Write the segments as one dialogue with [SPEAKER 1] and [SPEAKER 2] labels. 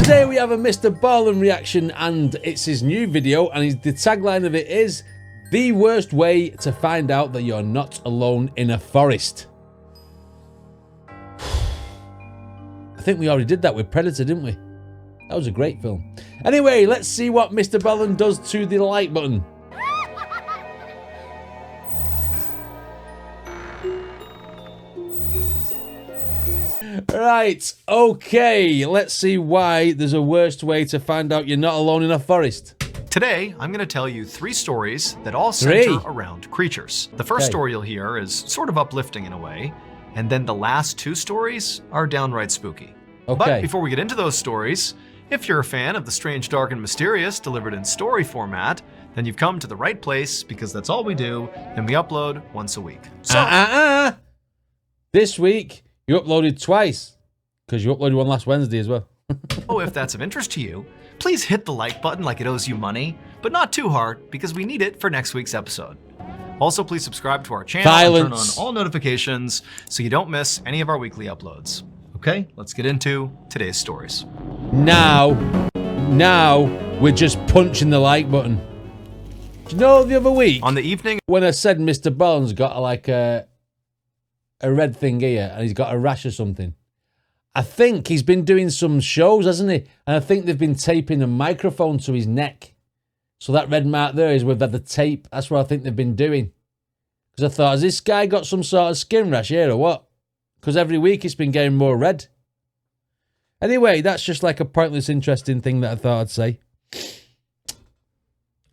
[SPEAKER 1] Today we have a Mr. Ballen reaction, and it's his new video, and the tagline of it is, the worst way to find out that you're not alone in a forest. I think we already did that with Predator, didn't we? That was a great film. Anyway, let's see what Mr. Ballen does to the like button. Right, okay, let's see why there's a worst way to find out you're not alone in a forest.
[SPEAKER 2] Today, I'm going to tell you 3 stories that all center around creatures. The first story you'll hear is sort of uplifting in a way, and then the last 2 stories are downright spooky. But before we get into those stories, if you're a fan of the strange, dark, and mysterious delivered in story format, then you've come to the right place, because that's all we do, and we upload once a week. So,
[SPEAKER 1] this week, you uploaded twice, because you uploaded one last Wednesday as well.
[SPEAKER 2] Oh, if that's of interest to you, please hit the like button like it owes you money, but not too hard, because we need it for next week's episode. Also, please subscribe to our channel and turn on all notifications so you don't miss any of our weekly uploads. Okay, let's get into today's stories.
[SPEAKER 1] Now we're just punching the like button. Do you know the other week,
[SPEAKER 2] on the evening
[SPEAKER 1] when I said Mr. Ballen's got a red thing here and he's got a rash or something, I think he's been doing some shows, hasn't he? And I think they've been taping a microphone to his neck. So that red mark there is with the tape. That's what I think they've been doing. Because I thought, has this guy got some sort of skin rash here or what? Because every week it's been getting more red. Anyway, that's just like a pointless, interesting thing that I thought I'd say.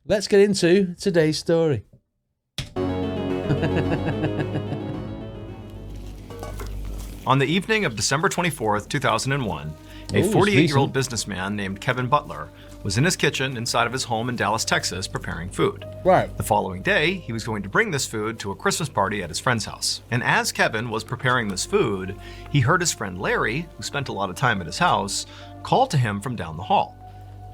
[SPEAKER 1] Let's get into today's story.
[SPEAKER 2] On the evening of December 24th, 2001, a 48-year-old businessman named Kevin Butler was in his kitchen inside of his home in Dallas, Texas, preparing food.
[SPEAKER 1] Right.
[SPEAKER 2] The following day, he was going to bring this food to a Christmas party at his friend's house. And as Kevin was preparing this food, he heard his friend Larry, who spent a lot of time at his house, call to him from down the hall.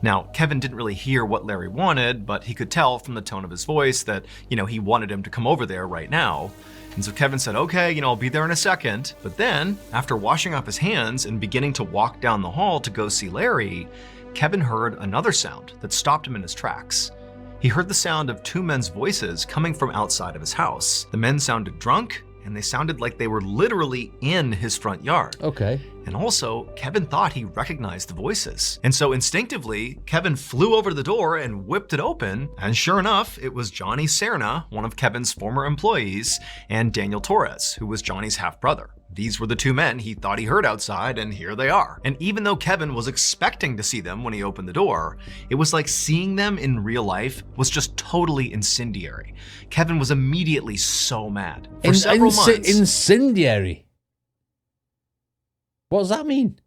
[SPEAKER 2] Now, Kevin didn't really hear what Larry wanted, but he could tell from the tone of his voice that, he wanted him to come over there right now. And so Kevin said, okay, I'll be there in a second. But then, after washing off his hands and beginning to walk down the hall to go see Larry, Kevin heard another sound that stopped him in his tracks. He heard the sound of 2 men's voices coming from outside of his house. The men sounded drunk, and they sounded like they were literally in his front yard.
[SPEAKER 1] Okay.
[SPEAKER 2] And also, Kevin thought he recognized the voices. And so instinctively, Kevin flew over to the door and whipped it open. And sure enough, it was Johnny Serna, one of Kevin's former employees, and Daniel Torres, who was Johnny's half-brother. These were the 2 men he thought he heard outside, and here they are. And even though Kevin was expecting to see them when he opened the door, it was like seeing them in real life was just totally incendiary. Kevin was immediately so mad. For several months...
[SPEAKER 1] Incendiary? What does that mean?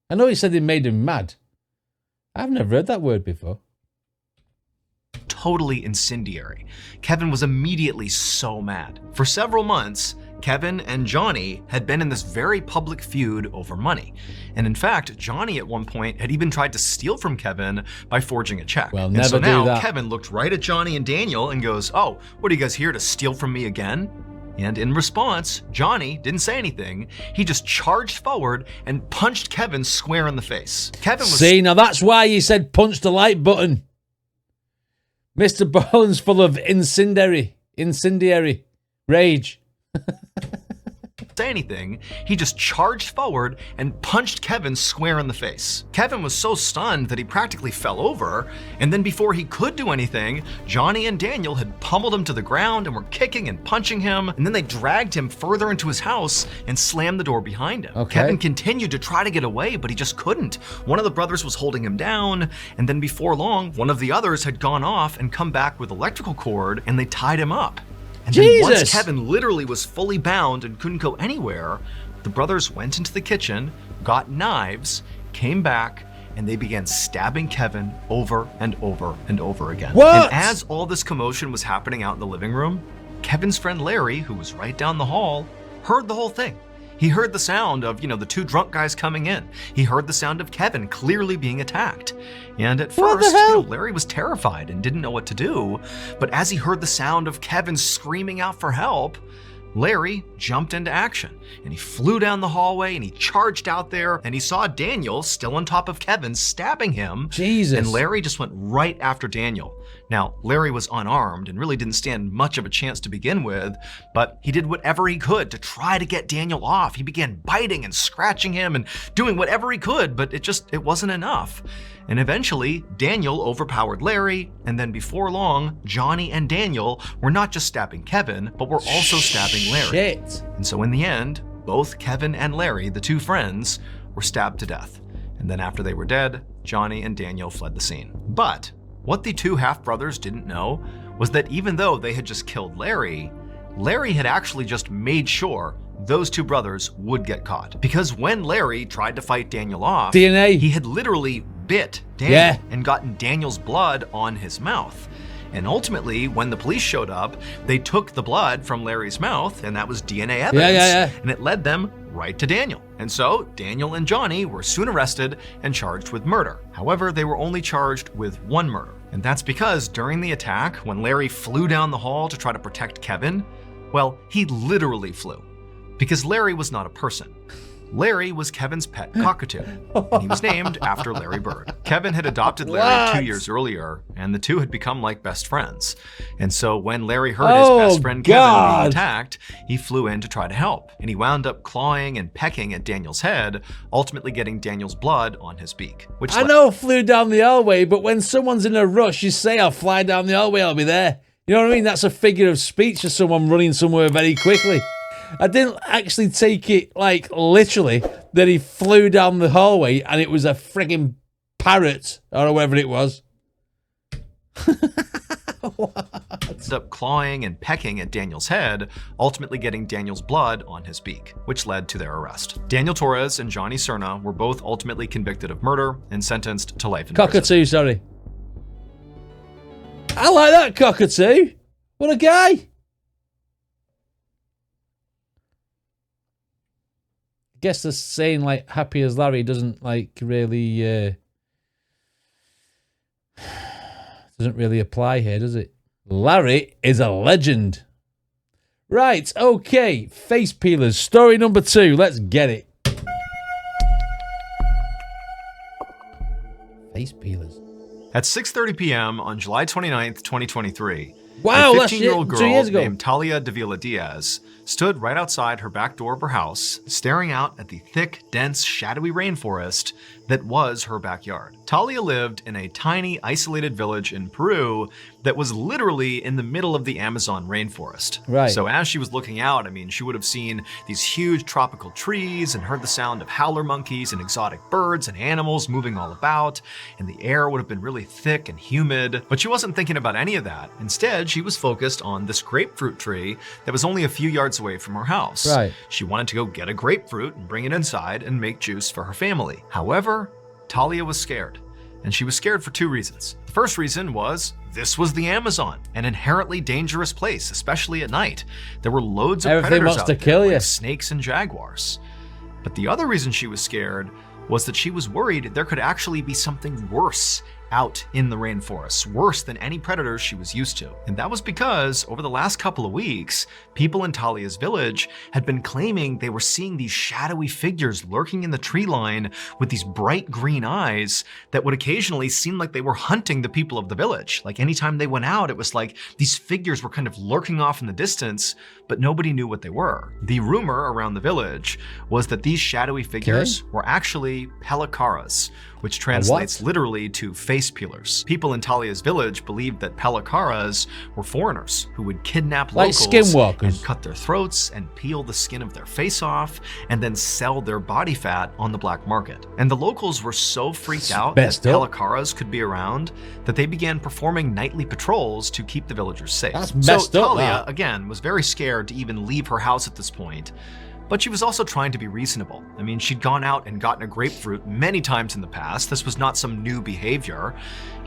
[SPEAKER 1] I know he said it made him mad. I've never heard that word before.
[SPEAKER 2] Totally incendiary. Kevin was immediately so mad. For several months, Kevin and Johnny had been in this very public feud over money. And in fact, Johnny at one point had even tried to steal from Kevin by forging a check.
[SPEAKER 1] Well,
[SPEAKER 2] and so now Kevin looked right at Johnny and Daniel and goes, oh, what are you guys here to steal from me again? And in response, Johnny didn't say anything. He just charged forward and punched Kevin square in the face. Kevin was...
[SPEAKER 1] See, now that's why you said punch the like button. Mr. Ballen's full of incendiary rage.
[SPEAKER 2] Say anything, he just charged forward and punched Kevin square in the face. Kevin was so stunned that he practically fell over, and then before he could do anything, Johnny and Daniel had pummeled him to the ground and were kicking and punching him, and then they dragged him further into his house and slammed the door behind him.
[SPEAKER 1] Okay.
[SPEAKER 2] Kevin continued to try to get away, but he just couldn't. One of the brothers was holding him down, and then before long, one of the others had gone off and come back with electrical cord, and they tied him up. And then once Kevin literally was fully bound and couldn't go anywhere, the brothers went into the kitchen, got knives, came back, and they began stabbing Kevin over and over and over again.
[SPEAKER 1] What?
[SPEAKER 2] And as all this commotion was happening out in the living room, Kevin's friend Larry, who was right down the hall, heard the whole thing. He heard the sound of, the 2 drunk guys coming in. He heard the sound of Kevin clearly being attacked. And at first, Larry was terrified and didn't know what to do. But as he heard the sound of Kevin screaming out for help, Larry jumped into action, and he flew down the hallway and he charged out there, and he saw Daniel still on top of Kevin stabbing him.
[SPEAKER 1] Jesus.
[SPEAKER 2] And Larry just went right after Daniel. Now, Larry was unarmed and really didn't stand much of a chance to begin with, but he did whatever he could to try to get Daniel off. He began biting and scratching him and doing whatever he could, but it wasn't enough. And eventually, Daniel overpowered Larry, and then before long, Johnny and Daniel were not just stabbing Kevin, but were also stabbing Larry.
[SPEAKER 1] Shit.
[SPEAKER 2] And so in the end, both Kevin and Larry, the two friends, were stabbed to death. And then after they were dead, Johnny and Daniel fled the scene. But what the two half-brothers didn't know was that even though they had just killed Larry, Larry had actually just made sure those two brothers would get caught. Because when Larry tried to fight Daniel off,
[SPEAKER 1] DNA.
[SPEAKER 2] he had literally bit Daniel and gotten Daniel's blood on his mouth. And ultimately, when the police showed up, they took the blood from Larry's mouth, and that was DNA evidence, and it led them right to Daniel. And so Daniel and Johnny were soon arrested and charged with murder. However, they were only charged with one murder. And that's because during the attack, when Larry flew down the hall to try to protect Kevin, well, he literally flew. Because Larry was not a person. Larry was Kevin's pet cockatoo, and he was named after Larry Bird. Kevin had adopted Larry 2 years earlier, and the two had become like best friends. And so when Larry heard his best friend Kevin being attacked, he flew in to try to help. And he wound up clawing and pecking at Daniel's head, ultimately getting Daniel's blood on his beak. Which
[SPEAKER 1] I know flew down the hallway, but when someone's in a rush, you say, I'll fly down the hallway, I'll be there. You know what I mean? That's a figure of speech for someone running somewhere very quickly. I didn't actually take it, like, literally, that he flew down the hallway and it was a frigging parrot or whatever it was.
[SPEAKER 2] Ended up clawing and pecking at Daniel's head, ultimately getting Daniel's blood on his beak, which led to their arrest. Daniel Torres and Johnny Cerna were both ultimately convicted of murder and sentenced to life in prison.
[SPEAKER 1] Cockatoo, sorry. I like that cockatoo. What a guy. Guess the saying like happy as Larry doesn't like really doesn't really apply here, does it? Larry is a legend. Right, okay, face peelers. Story number 2. Let's get it. Face peelers.
[SPEAKER 2] At 6:30 p.m. on July 29th, 2023,
[SPEAKER 1] wow,
[SPEAKER 2] a 15-year-old girl
[SPEAKER 1] 2 years ago
[SPEAKER 2] named Talia Davila Diaz stood right outside her back door of her house, staring out at the thick, dense, shadowy rainforest that was her backyard. Talia lived in a tiny, isolated village in Peru that was literally in the middle of the Amazon rainforest.
[SPEAKER 1] Right.
[SPEAKER 2] So as she was looking out, I mean, she would have seen these huge tropical trees and heard the sound of howler monkeys and exotic birds and animals moving all about, and the air would have been really thick and humid. But she wasn't thinking about any of that. Instead, she was focused on this grapefruit tree that was only a few yards away from her house.
[SPEAKER 1] Right.
[SPEAKER 2] She wanted to go get a grapefruit and bring it inside and make juice for her family. However, Talia was scared. And she was scared for 2 reasons. The first reason was this was the Amazon, an inherently dangerous place, especially at night. There were loads of predators out there, like snakes and jaguars. But the other reason she was scared was that she was worried there could actually be something worse out in the rainforest, worse than any predators she was used to. And that was because over the last couple of weeks, people in Talia's village had been claiming they were seeing these shadowy figures lurking in the tree line with these bright green eyes that would occasionally seem like they were hunting the people of the village. Like anytime they went out, it was like these figures were kind of lurking off in the distance, but nobody knew what they were. The rumor around the village was that these shadowy figures were actually pelikaras, which translates literally to face peelers. People in Talia's village believed that pelikaras were foreigners who would kidnap locals and cut their throats and peel the skin of their face off and then sell their body fat on the black market. And the locals were so freaked out that pelikaras could be around that they began performing nightly patrols to keep the villagers safe. So Talia, again, was very scared to even leave her house at this point. But she was also trying to be reasonable. I mean, she'd gone out and gotten a grapefruit many times in the past. This was not some new behavior,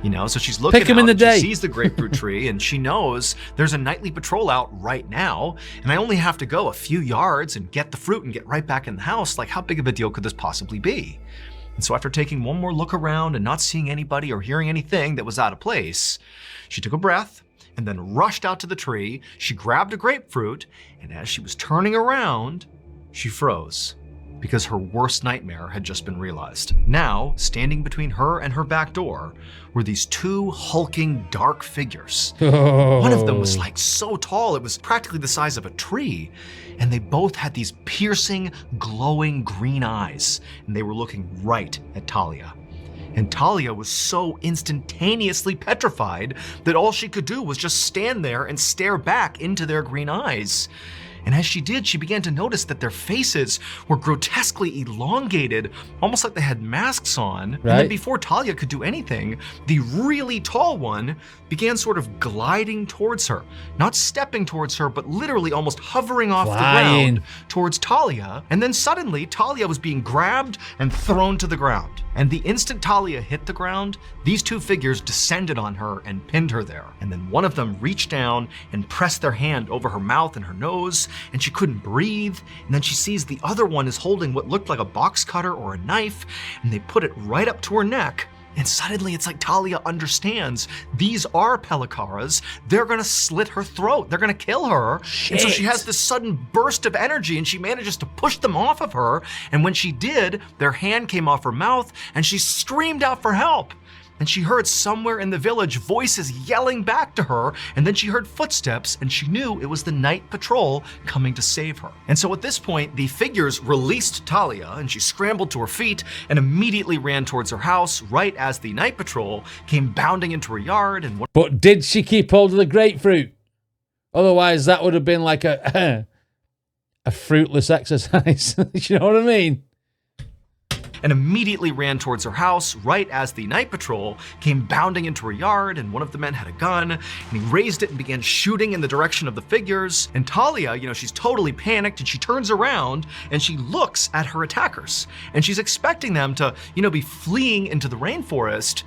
[SPEAKER 2] you know, so she's looking out and she sees the grapefruit tree and she knows there's a nightly patrol out right now and I only have to go a few yards and get the fruit and get right back in the house. Like, how big of a deal could this possibly be? And so after taking one more look around and not seeing anybody or hearing anything that was out of place, she took a breath and then rushed out to the tree. She grabbed a grapefruit, and as she was turning around, she froze because her worst nightmare had just been realized. Now, standing between her and her back door were these two hulking dark figures. One of them was like so tall, it was practically the size of a tree. And they both had these piercing, glowing green eyes. And they were looking right at Talia. And Talia was so instantaneously petrified that all she could do was just stand there and stare back into their green eyes. And as she did, she began to notice that their faces were grotesquely elongated, almost like they had masks on. Right. And then before Talia could do anything, the really tall one began sort of gliding towards her. Not stepping towards her, but literally almost hovering off the ground towards Talia. And then suddenly, Talia was being grabbed and thrown to the ground. And the instant Talia hit the ground, these two figures descended on her and pinned her there. And then one of them reached down and pressed their hand over her mouth and her nose, and she couldn't breathe. And then she sees the other one is holding what looked like a box cutter or a knife, and they put it right up to her neck. And suddenly it's like Talia understands these are Pelikaras. They're gonna slit her throat. They're gonna kill her. Shit. And so she has this sudden burst of energy and she manages to push them off of her. And when she did, their hand came off her mouth and she screamed out for help. And she heard somewhere in the village voices yelling back to her, and then she heard footsteps, and she knew it was the night patrol coming to save her. And so at this point, the figures released Talia, and she scrambled to her feet and immediately ran towards her house right as the night patrol came bounding into her yard. And
[SPEAKER 1] But did she keep hold of the grapefruit? Otherwise, that would have been like a fruitless exercise. You know what I mean?
[SPEAKER 2] And immediately ran towards her house right as the night patrol came bounding into her yard, and one of the men had a gun, and he raised it and began shooting in the direction of the figures. And Talia, she's totally panicked, and she turns around and she looks at her attackers, and she's expecting them to, be fleeing into the rainforest.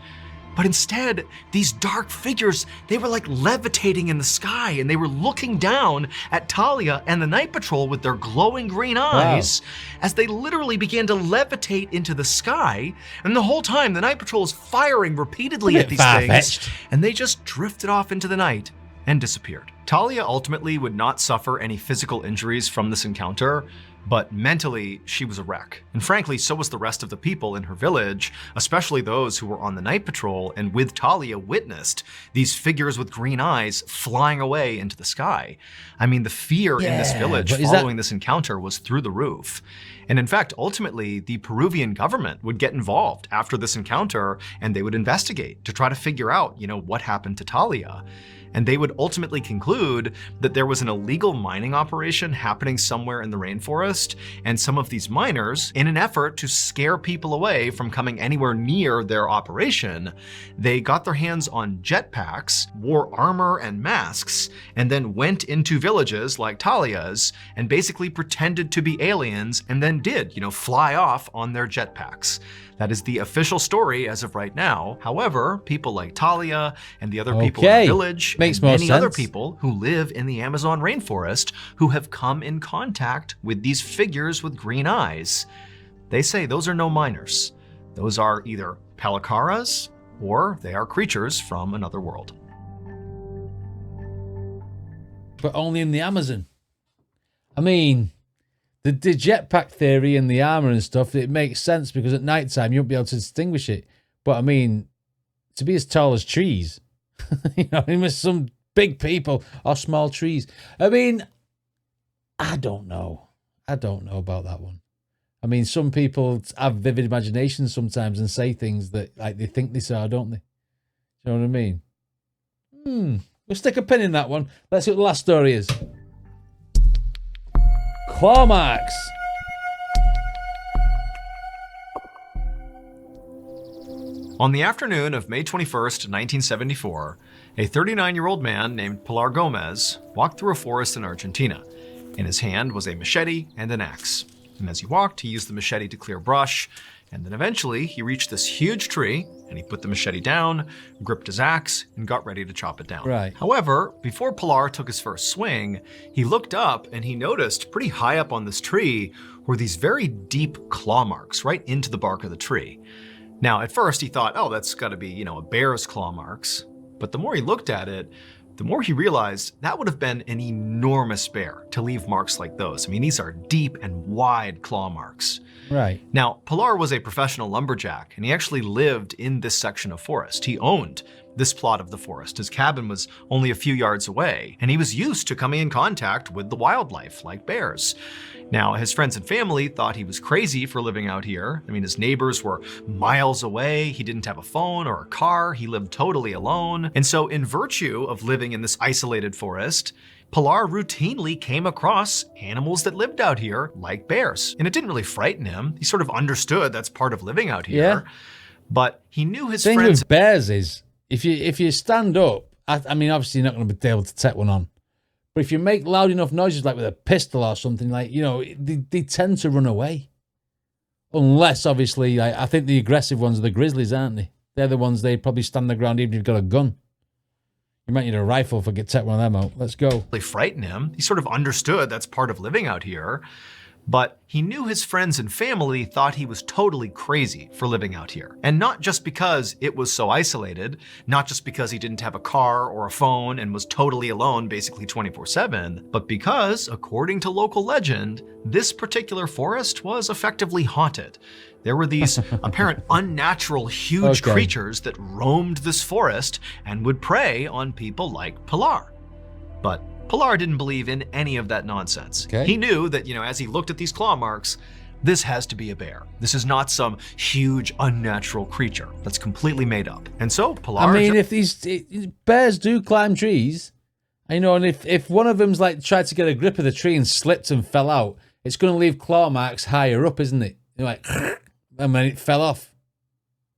[SPEAKER 2] But instead, these dark figures, they were like levitating in the sky, and they were looking down at Talia and the night patrol with their glowing green eyes as they literally began to levitate into the sky. And the whole time, the night patrol is firing repeatedly at these things, and they just drifted off into the night and disappeared. Talia ultimately would not suffer any physical injuries from this encounter, but mentally, she was a wreck. And frankly, so was the rest of the people in her village, especially those who were on the night patrol and with Talia witnessed these figures with green eyes flying away into the sky. I mean, the fear in this village following this encounter was through the roof. And in fact, ultimately, the Peruvian government would get involved after this encounter, and they would investigate to try to figure out, what happened to Talia. And they would ultimately conclude that there was an illegal mining operation happening somewhere in the rainforest, and some of these miners, in an effort to scare people away from coming anywhere near their operation, they got their hands on jetpacks, wore armor and masks, and then went into villages like Talia's and basically pretended to be aliens and then did, fly off on their jetpacks. That is the official story as of right now. However, people like Talia and the other people in the village, and many other people who live in the Amazon rainforest who have come in contact with these figures with green eyes, they say those are no miners. Those are either Pelikaras or they are creatures from another world.
[SPEAKER 1] But only in the Amazon. I mean, the jetpack theory and the armor and stuff, it makes sense because at nighttime you won't be able to distinguish it. But I mean, to be as tall as trees, with some big people or small trees. I mean, I don't know about that one. I mean, some people have vivid imaginations sometimes and say things that like they think they saw, don't they? You know what I mean? We'll stick a pin in that one. Let's see what the last story is. Claw marks.
[SPEAKER 2] On the afternoon of May 21st, 1974, a 39-year-old man named Pilar Gomez walked through a forest in Argentina. In his hand was a machete and an axe. And as he walked, he used the machete to clear brush, and then eventually he reached this huge tree, and he put the machete down, gripped his axe, and got ready to chop it down.
[SPEAKER 1] Right.
[SPEAKER 2] However, before Pilar took his first swing, he looked up and he noticed pretty high up on this tree were these very deep claw marks right into the bark of the tree. Now, at first he thought, oh, that's gotta be, a bear's claw marks. But the more he looked at it, the more he realized that would have been an enormous bear to leave marks like those. I mean, these are deep and wide claw marks.
[SPEAKER 1] Right.
[SPEAKER 2] Now, Pilar was a professional lumberjack, and he actually lived in this section of forest. He owned this plot of the forest. His cabin was only a few yards away, and he was used to coming in contact with the wildlife, like bears. Now, his friends and family thought he was crazy for living out here. I mean, his neighbors were miles away. He didn't have a phone or a car. He lived totally alone. And so, in virtue of living in this isolated forest, Pilar routinely came across animals that lived out here, like bears. And it didn't really frighten him. He sort of understood that's part of living out here.
[SPEAKER 1] Yeah.
[SPEAKER 2] But he knew his
[SPEAKER 1] thing
[SPEAKER 2] friends...
[SPEAKER 1] with bears is, if you stand up, I mean, obviously you're not going to be able to take one on. But if you make loud enough noises, like with a pistol or something, like, you know, they tend to run away. Unless, obviously, I think the aggressive ones are the grizzlies, aren't they? They're the ones they probably stand the ground even if you've got a gun. You might need a rifle if I get take one of them out. Let's go.
[SPEAKER 2] They frighten him. He sort of understood that's part of living out here. But he knew his friends and family thought he was totally crazy for living out here. And not just because it was so isolated, not just because he didn't have a car or a phone and was totally alone basically 24/7, but because, according to local legend, this particular forest was effectively haunted. There were these apparent unnatural huge creatures that roamed this forest and would prey on people like Pilar. But Pilar didn't believe in any of that nonsense.
[SPEAKER 1] Okay.
[SPEAKER 2] He knew that, you know, as he looked at these claw marks, this has to be a bear. This is not some huge unnatural creature that's completely made up. And so Pilar...
[SPEAKER 1] I mean, if these bears do climb trees, you know, and if one of them's like tried to get a grip of the tree and slipped and fell out, it's going to leave claw marks higher up, isn't it? You know, like, and then it fell off.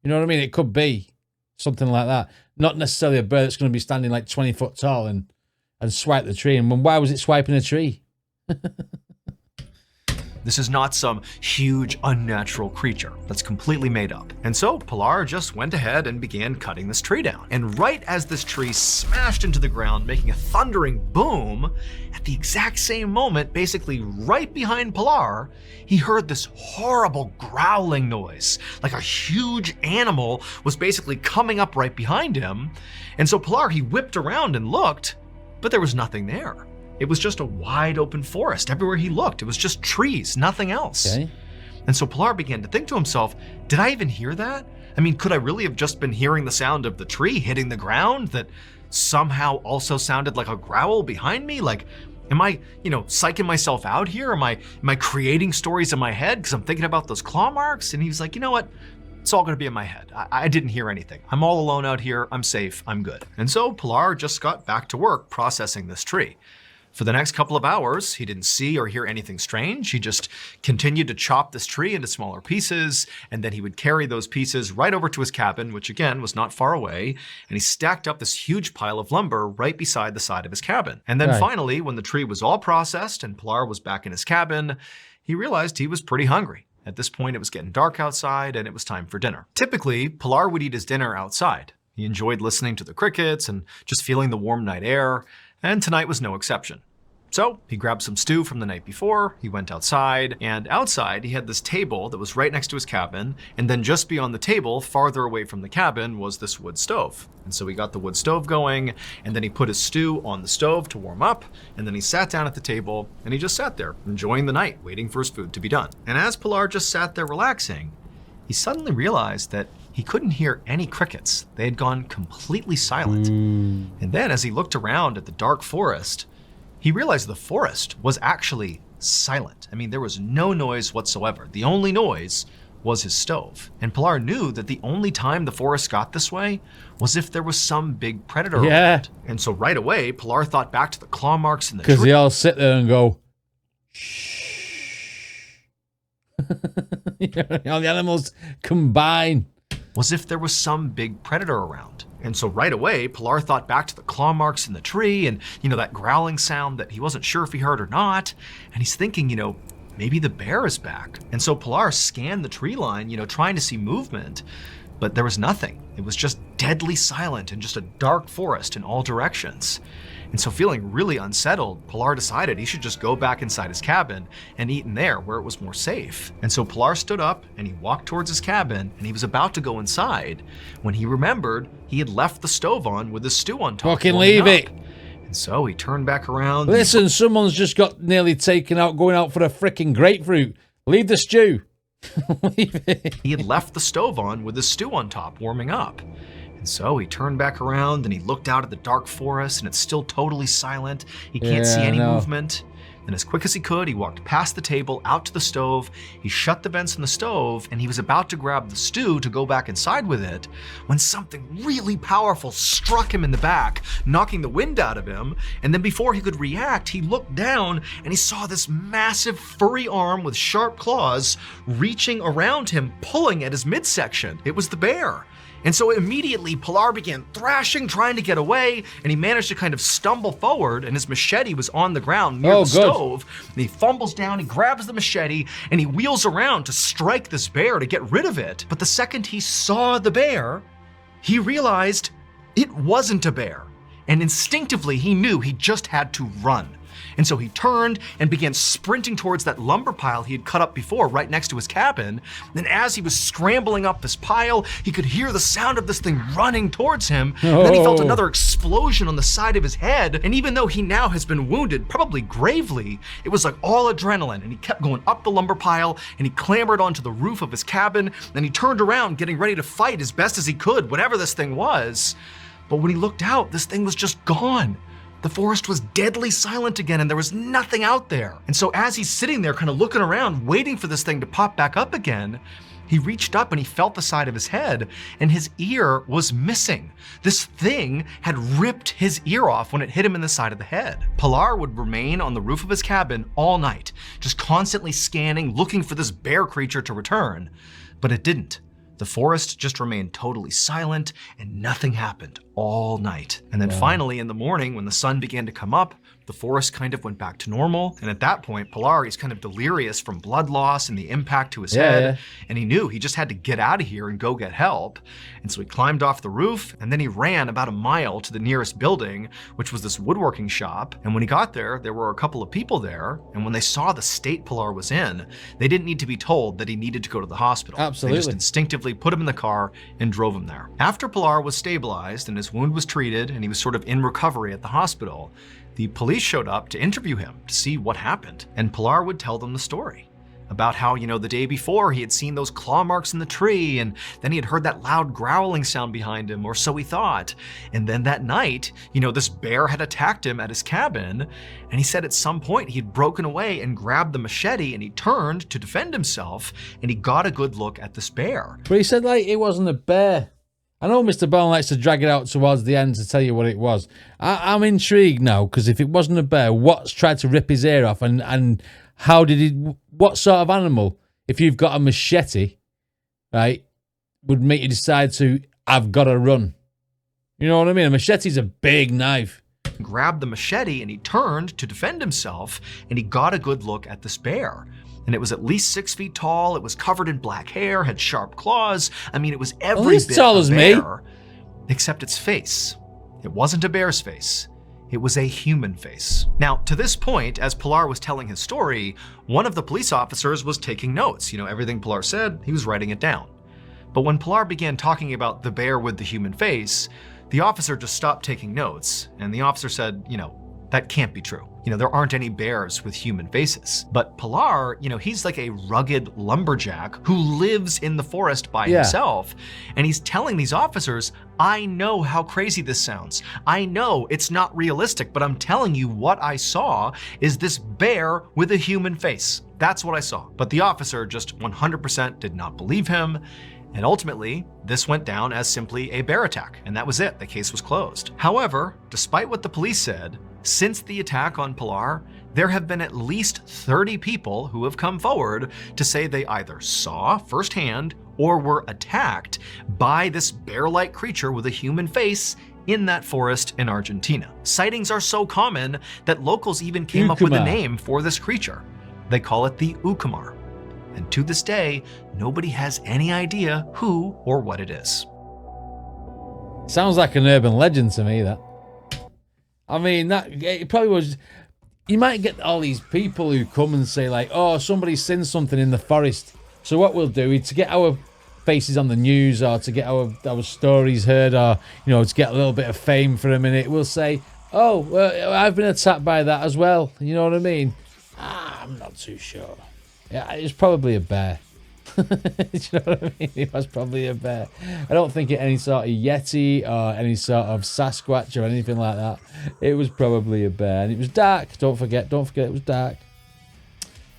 [SPEAKER 1] You know what I mean? It could be something like that. Not necessarily a bird that's going to be standing like 20 foot tall and swipe the tree. And why was it swiping a tree?
[SPEAKER 2] This is not some huge unnatural creature that's completely made up. And so Pilar just went ahead and began cutting this tree down. And right as this tree smashed into the ground, making a thundering boom, at the exact same moment, basically right behind Pilar, he heard this horrible growling noise, like a huge animal was basically coming up right behind him. And so Pilar, he whipped around and looked, but there was nothing there. It was just a wide open forest. Everywhere he looked, it was just trees, nothing else.
[SPEAKER 1] Okay.
[SPEAKER 2] And so Pilar began to think to himself, did I even hear that? I mean, could I really have just been hearing the sound of the tree hitting the ground that somehow also sounded like a growl behind me? Like, am I, you know, psyching myself out here? Am I creating stories in my head because I'm thinking about those claw marks? And he was like, you know what? It's all gonna be in my head. I didn't hear anything. I'm all alone out here. I'm safe. I'm good. And so Pilar just got back to work processing this tree. For the next couple of hours, he didn't see or hear anything strange. He just continued to chop this tree into smaller pieces, and then he would carry those pieces right over to his cabin, which again was not far away, and he stacked up this huge pile of lumber right beside the side of his cabin. And then finally, when the tree was all processed and Pilar was back in his cabin, he realized he was pretty hungry. At this point, it was getting dark outside and it was time for dinner. Typically, Pilar would eat his dinner outside. He enjoyed listening to the crickets and just feeling the warm night air, and tonight was no exception. So he grabbed some stew from the night before, he went outside, and outside he had this table that was right next to his cabin, and then just beyond the table, farther away from the cabin, was this wood stove. And so he got the wood stove going, and then he put his stew on the stove to warm up, and then he sat down at the table, and he just sat there, enjoying the night, waiting for his food to be done. And as Pilar just sat there relaxing, he suddenly realized that he couldn't hear any crickets. They had gone completely silent. And then as he looked around at the dark forest, he realized the forest was actually silent. I mean, there was no noise whatsoever. The only noise was his stove. And Pilar knew that the only time the forest got this way was if there was some big predator around. And so right away, Pilar thought back to the claw marks in the tree.
[SPEAKER 1] Because they all sit there and go, shh. All the animals combine.
[SPEAKER 2] Was if there was some big predator around. And so right away, Pilar thought back to the claw marks in the tree and, you know, that growling sound that he wasn't sure if he heard or not. And he's thinking, you know, maybe the bear is back. And so Pilar scanned the tree line, you know, trying to see movement, but there was nothing. It was just deadly silent and just a dark forest in all directions. And so feeling really unsettled, Pilar decided he should just go back inside his cabin and eat in there where it was more safe. And so Pilar stood up and he walked towards his cabin and he was about to go inside when he remembered he had left the stove on with his stew on top.
[SPEAKER 1] Fucking leave it.
[SPEAKER 2] And so he turned back around.
[SPEAKER 1] Listen, someone's just got nearly taken out going out for a frickin' grapefruit. Leave the stew. Leave it.
[SPEAKER 2] He had left the stove on with the stew on top warming up. And so he turned back around and he looked out at the dark forest and it's still totally silent. He can't see any movement. And as quick as he could, he walked past the table, out to the stove. He shut the vents in the stove and he was about to grab the stew to go back inside with it when something really powerful struck him in the back, knocking the wind out of him. And then before he could react, he looked down and he saw this massive furry arm with sharp claws reaching around him, pulling at his midsection. It was the bear. And so immediately Pilar began thrashing, trying to get away, and he managed to kind of stumble forward, and his machete was on the ground near the stove. And he fumbles down, he grabs the machete, and he wheels around to strike this bear to get rid of it. But the second he saw the bear, he realized it wasn't a bear. And instinctively he knew he just had to run. And so he turned and began sprinting towards that lumber pile he had cut up before right next to his cabin. And as he was scrambling up this pile, he could hear the sound of this thing running towards him. And then he felt another explosion on the side of his head. And even though he now has been wounded, probably gravely, it was like all adrenaline. And he kept going up the lumber pile and he clambered onto the roof of his cabin. Then he turned around, getting ready to fight as best as he could, whatever this thing was. But when he looked out, this thing was just gone. The forest was deadly silent again and there was nothing out there. And so as he's sitting there kind of looking around, waiting for this thing to pop back up again, he reached up and he felt the side of his head and his ear was missing. This thing had ripped his ear off when it hit him in the side of the head. Pilar would remain on the roof of his cabin all night, just constantly scanning, looking for this bear creature to return. But it didn't. The forest just remained totally silent and nothing happened all night. And then finally in the morning when the sun began to come up, the forest kind of went back to normal. And at that point, Pilar is kind of delirious from blood loss and the impact to his head. And he knew he just had to get out of here and go get help. And so he climbed off the roof and then he ran about a mile to the nearest building, which was this woodworking shop. And when he got there, there were a couple of people there. And when they saw the state Pilar was in, they didn't need to be told that he needed to go to the hospital.
[SPEAKER 1] Absolutely.
[SPEAKER 2] They just instinctively put him in the car and drove him there. After Pilar was stabilized and his wound was treated and he was sort of in recovery at the hospital, the police showed up to interview him to see what happened. And Pilar would tell them the story about how, the day before he had seen those claw marks in the tree and then he had heard that loud growling sound behind him, or so he thought. And then that night, this bear had attacked him at his cabin and he said at some point he had broken away and grabbed the machete and he turned to defend himself and he got a good look at this bear.
[SPEAKER 1] But he said it wasn't a bear. I know Mr. Ballen likes to drag it out towards the end to tell you what it was. I'm intrigued now, because if it wasn't a bear, what's tried to rip his ear off and how did he, what sort of animal, if you've got a machete, right, would make you decide to, I've got to run? You know what I mean? A machete's a big knife.
[SPEAKER 2] Grabbed the machete and he turned to defend himself and he got a good look at this bear. And it was at least 6 feet tall. It was covered in black hair, had sharp claws. I mean, it was every bit
[SPEAKER 1] tall as
[SPEAKER 2] a bear,
[SPEAKER 1] me.
[SPEAKER 2] Except its face. It wasn't a bear's face. It was a human face. Now, to this point, as Pilar was telling his story, one of the police officers was taking notes. Everything Pilar said, he was writing it down. But when Pilar began talking about the bear with the human face, the officer just stopped taking notes. And the officer said, that can't be true. There aren't any bears with human faces. But Pilar, he's like a rugged lumberjack who lives in the forest by himself. And he's telling these officers, I know how crazy this sounds. I know it's not realistic, but I'm telling you what I saw is this bear with a human face. That's what I saw. But the officer just 100% did not believe him. And ultimately, this went down as simply a bear attack, and that was it. The case was closed. However, despite what the police said, since the attack on Pilar, there have been at least 30 people who have come forward to say they either saw firsthand or were attacked by this bear-like creature with a human face in that forest in Argentina. Sightings are so common that locals even came up with a name for this creature. They call it the Ucumar. And to this day, nobody has any idea who or what it is.
[SPEAKER 1] Sounds like an urban legend to me, that. I mean, it probably was. You might get all these people who come and say, oh, somebody's seen something in the forest. So what we'll do is to get our faces on the news or to get our stories heard or, to get a little bit of fame for a minute, we'll say, Oh, well, I've been attacked by that as well. You know what I mean? I'm not too sure. Yeah, it's probably a bear. Do you know what I mean? It was probably a bear. I don't think it any sort of Yeti or any sort of Sasquatch or anything like that. It was probably a bear. And it was dark. Don't forget it was dark.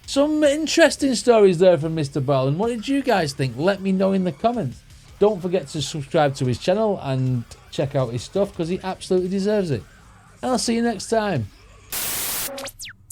[SPEAKER 1] Some interesting stories there from Mr. Ballen. What did you guys think? Let me know in the comments. Don't forget to subscribe to his channel and check out his stuff because he absolutely deserves it. And I'll see you next time.